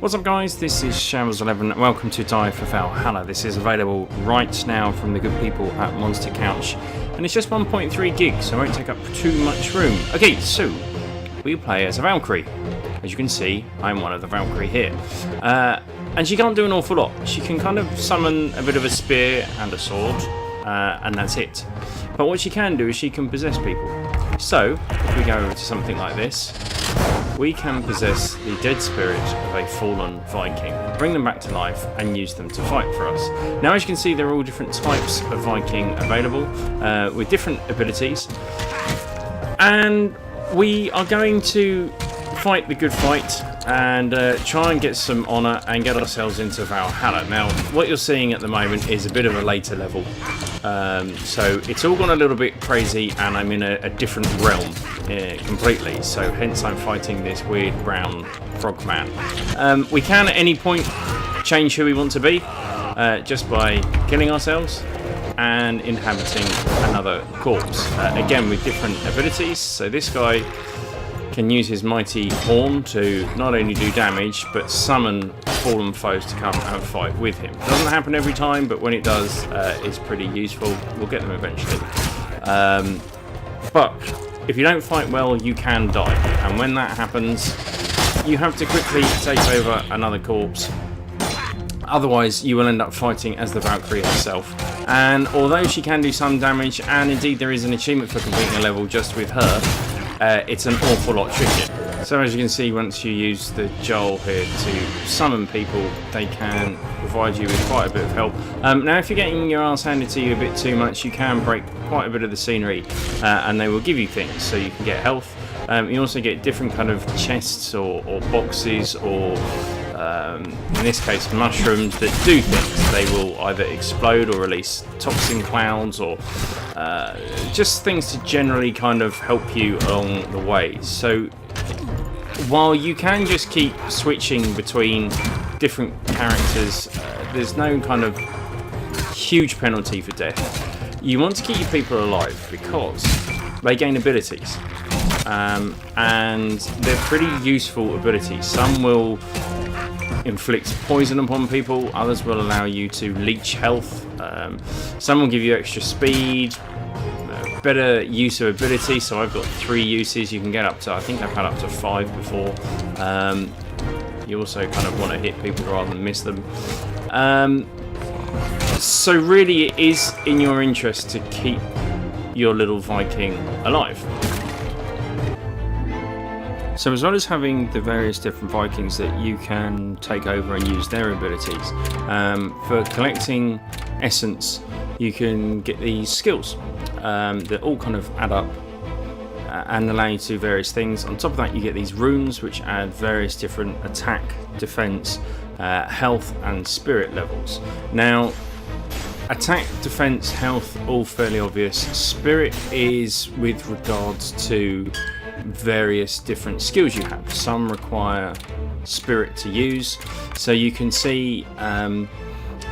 What's up guys, this is Shambles11 and welcome to Die for Valhalla. This is available right now from the good people at Monster Couch and it's just 1.3 gig, so it won't take up too much room. Okay, so we play as a Valkyrie. As you can see, I'm one of the Valkyrie here. And she can't do an awful lot. She can kind of summon a bit of a spear and a sword, and that's it. But what she can do is she can possess people. So, if we go over to something like this, we can possess the dead spirit of a fallen Viking, bring them back to life and use them to fight for us. Now as you can see, there are all different types of Viking available with different abilities, and we are going to fight the good fight and try and get some honour and get ourselves into Valhalla. Now what you're seeing at the moment is a bit of a later level, so it's all gone a little bit crazy and I'm in a different realm completely, so hence I'm fighting this weird brown frog man. We can at any point change who we want to be just by killing ourselves and inhabiting another corpse, again with different abilities. So this guy can use his mighty horn to not only do damage but summon fallen foes to come and fight with him. It doesn't happen every time, but when it does, it's pretty useful. We'll get them eventually. But if you don't fight well, you can die, and when that happens, you have to quickly take over another corpse. Otherwise, you will end up fighting as the Valkyrie herself. And although she can do some damage, and indeed there is an achievement for completing a level just with her, it's an awful lot trickier. So as you can see, once you use the Joel here to summon people, they can provide you with quite a bit of help. Now if you're getting your ass handed to you a bit too much, you can break quite a bit of the scenery and they will give you things, so you can get health. You also get different kind of chests or boxes or in this case mushrooms that do things. They will either explode or release toxin clouds or just things to generally kind of help you along the way. So while you can just keep switching between different characters, there's no kind of huge penalty for death. You want to keep your people alive because they gain abilities, and they're pretty useful abilities. Some will inflict poison upon people, others will allow you to leech health, some will give you extra speed, better use of ability. So I've got 3 uses. You can get up to, I think I've had up to 5 before. You also kind of want to hit people rather than miss them. So really it is in your interest to keep your little Viking alive. So as well as having the various different Vikings that you can take over and use their abilities, for collecting essence you can get these skills that all kind of add up and allow you to do various things. On top of that you get these runes which add various different attack, defense, health and spirit levels. Now attack, defense, health, all fairly obvious. Spirit is with regards to various different skills you have. Some require spirit to use, so you can see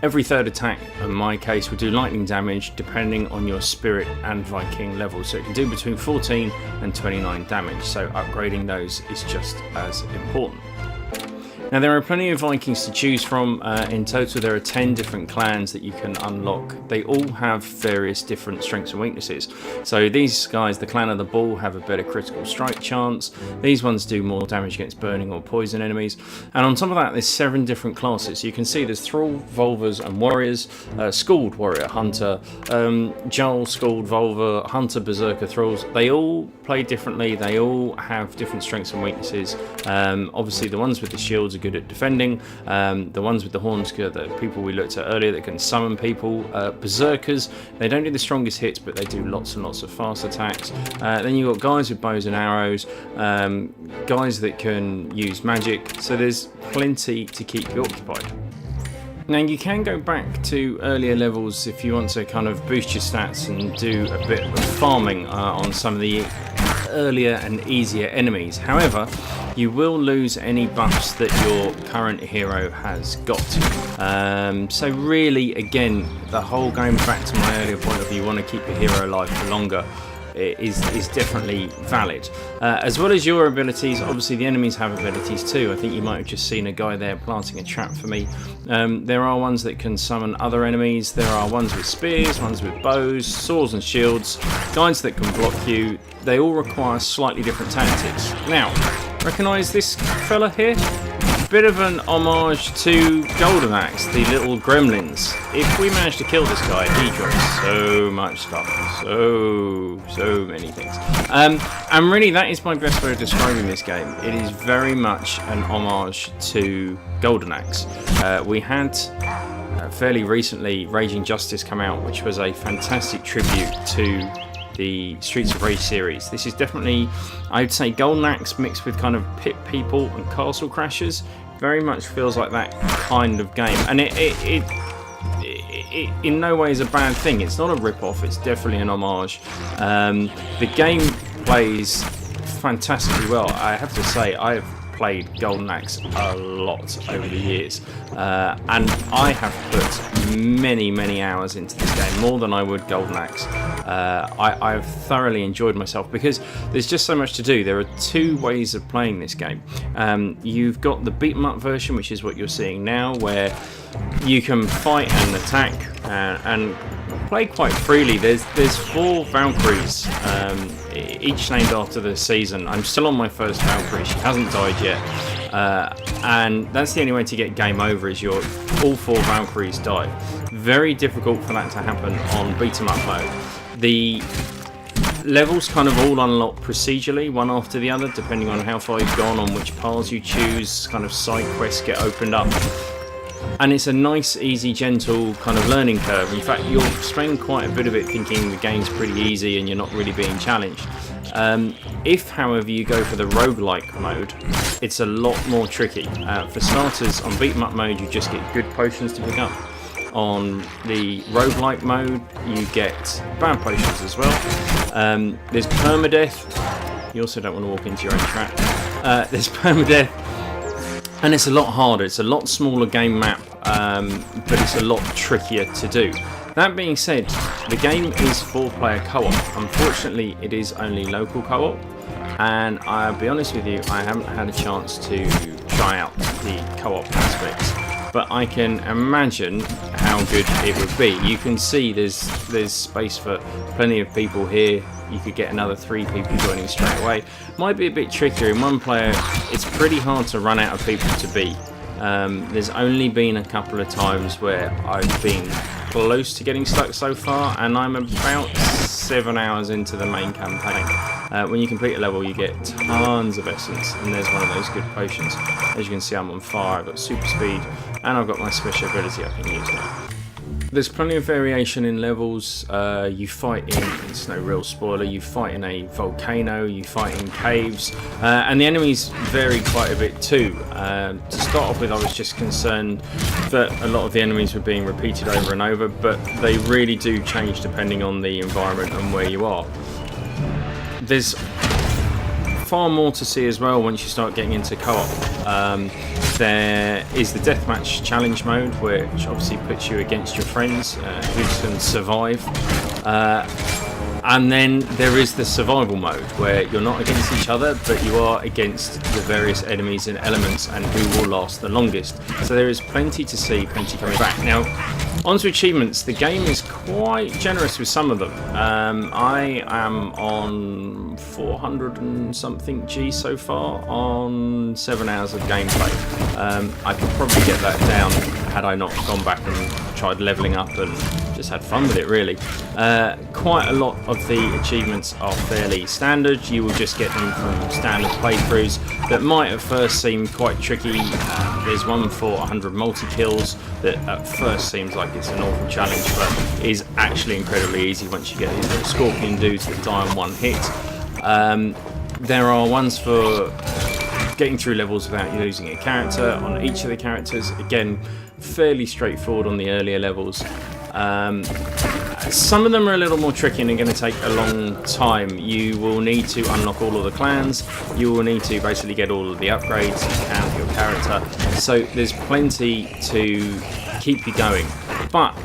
every 3rd attack in my case will do lightning damage depending on your spirit and Viking level, so it can do between 14 and 29 damage, so upgrading those is just as important. Now there are plenty of Vikings to choose from. In total there are 10 different clans that you can unlock. They all have various different strengths and weaknesses. So these guys, the clan of the bull, have a better critical strike chance. These ones do more damage against burning or poison enemies. And on top of that there's 7 different classes. You can see there's Thrall, Volvers and Warriors, Schooled Warrior, Hunter, Joel, Schooled, Volver, Hunter, Berserker, Thralls. They all play differently. They all have different strengths and weaknesses. Obviously the ones with the shields are good at defending, the ones with the horns, the people we looked at earlier that can summon people. Berserkers, they don't do the strongest hits but they do lots and lots of fast attacks. Then you've got guys with bows and arrows, guys that can use magic, so there's plenty to keep you occupied. Now you can go back to earlier levels if you want to kind of boost your stats and do a bit of farming on some of the earlier and easier enemies. However, you will lose any buffs that your current hero has got. So really, again, the whole going back to my earlier point of view, you want to keep your hero alive for longer. is definitely valid. As well as your abilities, obviously the enemies have abilities too. I think you might have just seen a guy there planting a trap for me. There are ones that can summon other enemies. There are ones with spears, ones with bows, swords and shields, guides that can block you. They all require slightly different tactics. Now, recognise this fella here? Bit of an homage to Golden Axe, the little gremlins. If we manage to kill this guy, he drops so much stuff, so many things. And really, that is my best way of describing this game. It is very much an homage to Golden Axe. We had fairly recently Raging Justice come out, which was a fantastic tribute to the Streets of Rage series. This is definitely, I'd say, Golden Axe mixed with kind of Pit People and Castle Crashers. Very much feels like that kind of game, and it in no way is a bad thing. It's not a rip-off, it's definitely an homage. The game plays fantastically well. I have to say, I have played Golden Axe a lot over the years, and I have put many hours into this game, more than I would Golden Axe. I've thoroughly enjoyed myself because there's just so much to do. There are two ways of playing this game. You've got the beat 'em up version, which is what you're seeing now, where you can fight and attack and play quite freely. There's 4 Valkyries, each named after the season. I'm still on my first Valkyrie, she hasn't died yet, and that's the only way to get game over, is all 4 Valkyries die. Very difficult for that to happen on beat 'em up mode. The levels kind of all unlock procedurally, one after the other, depending on how far you've gone, on which paths you choose. Kind of side quests get opened up, and it's a nice, easy, gentle kind of learning curve. In fact, you'll spend quite a bit of it thinking the game's pretty easy and you're not really being challenged. If, however, you go for the roguelike mode, it's a lot more tricky. For starters, on beat 'em up mode, you just get good potions to pick up. On the roguelike mode, you get bad potions as well. There's permadeath. You also don't want to walk into your own trap. There's permadeath. And it's a lot harder. It's a lot smaller game map, but it's a lot trickier to do. That being said, the game is 4-player co-op. Unfortunately, it is only local co-op, and I'll be honest with you, I haven't had a chance to try out the co-op aspects, but I can imagine how good it would be. You can see there's space for plenty of people here. You could get another 3 people joining straight away. Might be a bit trickier. In 1 player, it's pretty hard to run out of people to beat. There's only been a couple of times where I've been close to getting stuck so far, and I'm about 7 hours into the main campaign. When you complete a level, you get tons of essence, and there's one of those good potions. As you can see, I'm on fire, I've got super speed, and I've got my special ability I can use now. There's plenty of variation in levels. You fight in, it's no real spoiler, you fight in a volcano, you fight in caves, and the enemies vary quite a bit too. To start off with, I was just concerned that a lot of the enemies were being repeated over and over, but they really do change depending on the environment and where you are. There's far more to see as well once you start getting into co-op. There is the deathmatch challenge mode, which obviously puts you against your friends who can survive. And then there is the survival mode, where you're not against each other, but you are against the various enemies and elements and who will last the longest. So there is plenty to see, plenty coming back. Now, on to achievements. The game is quite generous with some of them. I am on 400 and something G so far on 7 hours of gameplay. I could probably get that down had I not gone back and tried leveling up and just had fun with it, really. Quite a lot of the achievements are fairly standard. You will just get them from standard playthroughs that might at first seem quite tricky. There's one for 100 multi-kills that at first seems like it's an awful challenge, but is actually incredibly easy once you get these little scorpion dudes that die on 1 hit. There are ones for getting through levels without losing a character on each of the characters. Again, fairly straightforward on the earlier levels. Some of them are a little more tricky and are going to take a long time. You will need to unlock all of the clans. You will need to basically get all of the upgrades you can for your character. So there's plenty to keep you going. But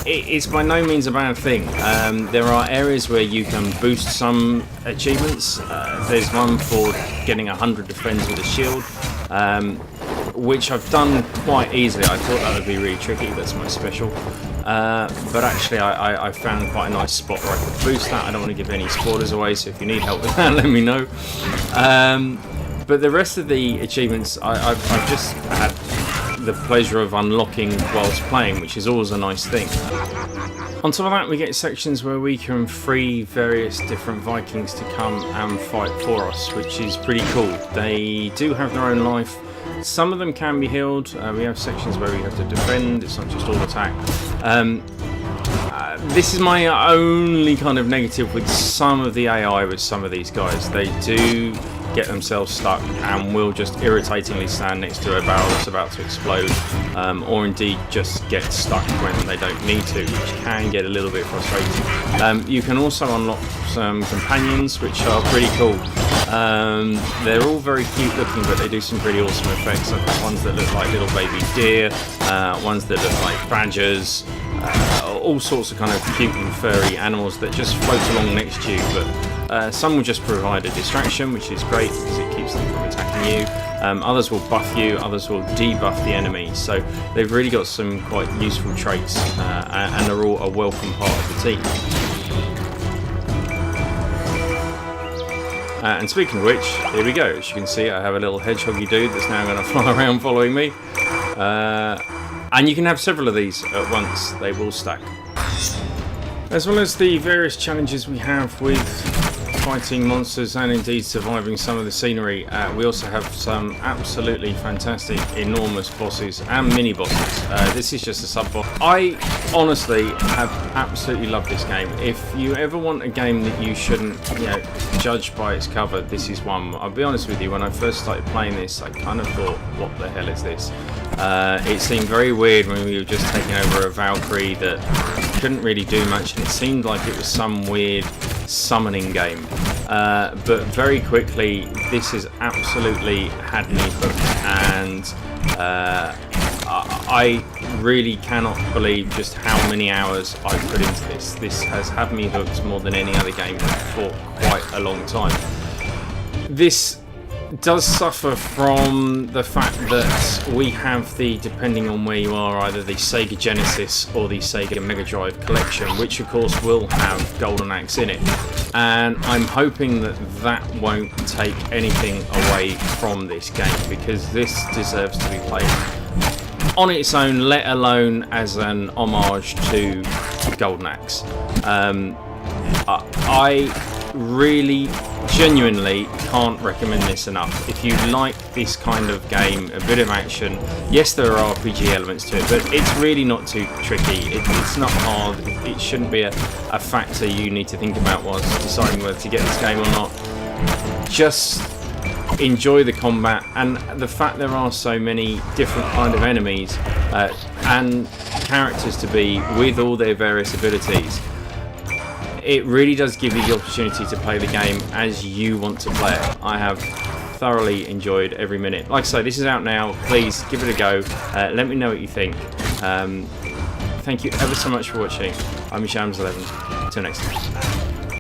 it's by no means a bad thing. There are areas where you can boost some achievements. There's one for getting 100 defends with a shield, which I've done quite easily. I thought that would be really tricky. That's my special. But actually I found quite a nice spot where I could boost that. I don't want to give any spoilers away, so if you need help with that, let me know. But the rest of the achievements I've just had the pleasure of unlocking whilst playing, which is always a nice thing. On top of that, we get sections where we can free various different Vikings to come and fight for us, which is pretty cool. They do have their own life. Some of them can be healed. We have sections where we have to defend. It's not just all attack. This is my only kind of negative with some of the AI with some of these guys. They do get themselves stuck and will just irritatingly stand next to a barrel that's about to explode, or indeed just get stuck when they don't need to, which can get a little bit frustrating. You can also unlock some companions, which are pretty cool. They're all very cute looking, but they do some pretty awesome effects. I've got ones that look like little baby deer, ones that look like badgers, all sorts of kind of cute and furry animals that just float along next to you, but some will just provide a distraction, which is great because it keeps them from attacking you. Others will buff you, others will debuff the enemy, so they've really got some quite useful traits, and they're all a welcome part of the team. And speaking of which, here we go. As you can see, I have a little hedgehoggy dude that's now going to fly around following me. And you can have several of these at once. They will stack. As well as the various challenges we have with fighting monsters and indeed surviving some of the scenery, we also have some absolutely fantastic, enormous bosses and mini bosses. This is just a sub-boss. I honestly have absolutely loved this game. If you ever want a game that you shouldn't, judge by its cover, this is one. I'll be honest with you, when I first started playing this, I kind of thought, what the hell is this? It seemed very weird when we were just taking over a Valkyrie that couldn't really do much, and it seemed like it was some weird summoning game. But very quickly, this has absolutely had me hooked, and I really cannot believe just how many hours I've put into this. This has had me hooked more than any other game for quite a long time. This does suffer from the fact that we have the, depending on where you are, either the Sega Genesis or the Sega Mega Drive collection, which of course will have Golden Axe in it, and I'm hoping that that won't take anything away from this game, because this deserves to be played on its own, let alone as an homage to Golden Axe. I really genuinely can't recommend this enough. If you like this kind of game, a bit of action, yes, there are RPG elements to it, but it's really not too tricky. It's not hard. It shouldn't be a factor you need to think about whilst deciding whether to get this game or not. Just enjoy the combat, and the fact there are so many different kind of enemies and characters to be with all their various abilities. It really does give you the opportunity to play the game as you want to play it. I have thoroughly enjoyed every minute. Like I say, this is out now. Please give it a go. Let me know what you think. Thank you ever so much for watching. I'm Shams11. Until next time.